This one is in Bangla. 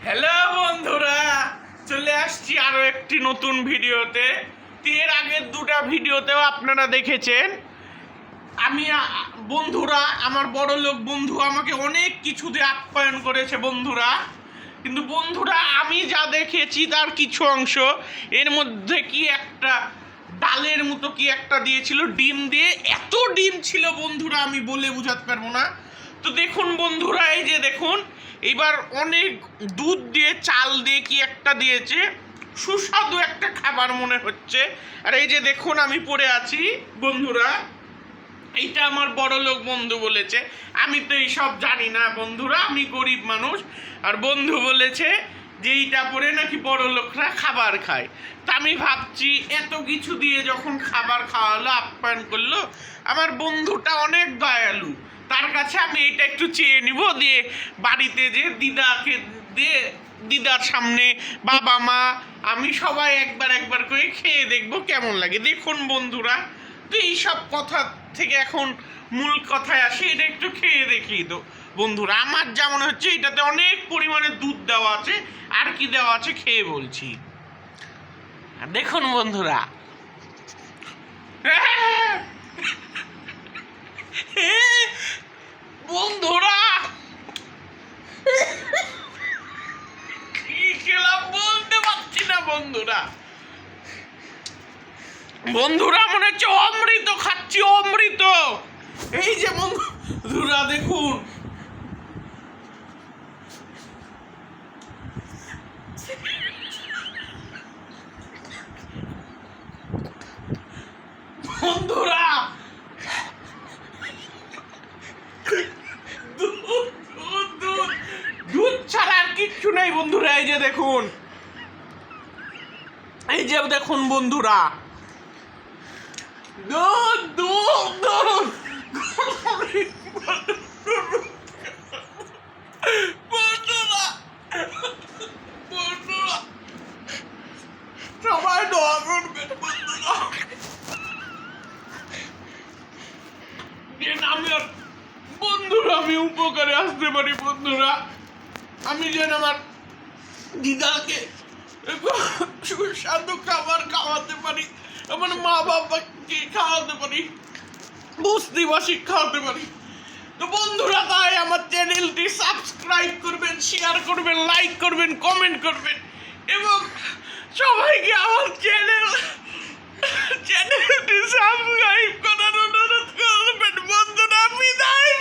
হ্যালো বন্ধুরা, চলে আসছি আরো একটি নতুন ভিডিওতে। এর আগের দুটো ভিডিওতেও আপনারা দেখেছেন আমি বন্ধুরা, আমার বড় লোক বন্ধু আমাকে অনেক কিছু দিয়ে আপ্যায়ন করেছে বন্ধুরা। কিন্তু বন্ধুরা, আমি যা দেখেছি তার কিছু অংশ, এর মধ্যে কি একটা ডালের মতো কি একটা দিয়েছিল, ডিম দিয়ে। এত ডিম ছিল বন্ধুরা, আমি বলে বোঝাতে পারবো না। তো দেখুন বন্ধুরা, এই যে দেখুন, এবার অনেক দুধ দিয়ে চাল দিয়ে কি একটা দিয়েছে, সুস্বাদু একটা খাবার মনে হচ্ছে। আর এই যে দেখুন, আমি পড়ে আছি বন্ধুরা, এইটা আমার বড় লোক বন্ধু বলেছে। আমি তো এইসব জানি না বন্ধুরা, আমি গরিব মানুষ। আর বন্ধু বলেছে যে এইটা পরে নাকি বড় লোকরা খাবার খায়। তা আমি ভাবছি, এত কিছু দিয়ে যখন খাবার খাওয়ালো, আপ্যায়ন করলো, আমার বন্ধুটা অনেক দয়ালু, তার কাছে আমি এটা একটু চেয়ে নিব, দিয়ে বাড়িতে যে দিদাকে দিয়ে দিদার সামনে বাবা মা আমি সবাই একবার একবার করে খেয়ে দেখবো কেমন লাগে। দেখুন বন্ধুরা, তো এইসব কথা থেকে এখন মূল কথায় আসি, এটা একটু খেয়ে দেখিয়ে তো বন্ধুরা। আমার যা মনে হচ্ছে এটাতে অনেক পরিমাণে দুধ দেওয়া আছে, আর কি দেওয়া আছে খেয়ে বলছি। দেখুন বন্ধুরা, বন্ধুরা কি খেলাম বলতে পারছি না বন্ধুরা। বন্ধুরা মনে হচ্ছে অমৃত খাচ্ছি, অমৃত। এই যে বন্ধুরা দেখুন, বন্ধুরা দুধ ছাড়া আর কিচ্ছু নেই বন্ধুরা। এই যে দেখুন, এই যে দেখুন বন্ধুরা, দুধ দুধ দুধ। বন্ধুরা বন্ধুরা সবাই দোয়া করবেন বন্ধুরা, আমি উপকারে আসতে পারি বন্ধুরা। আমি যেন আমার দিদাকে সুস্বাদু খাবার খাওয়াতে পারি, আমার মা বাবাকে খাওয়াতে পারি, বস্তিবাসী খাওয়াতে পারি। তো বন্ধুরা, তাই আমার চ্যানেলটি সাবস্ক্রাইব করবেন, শেয়ার করবেন, লাইক করবেন, কমেন্ট করবেন, এবং সবাইকে আমার চ্যানেলটি সাবস্ক্রাইব করার অনুরোধ করবেন বন্ধুরা। বিদায়।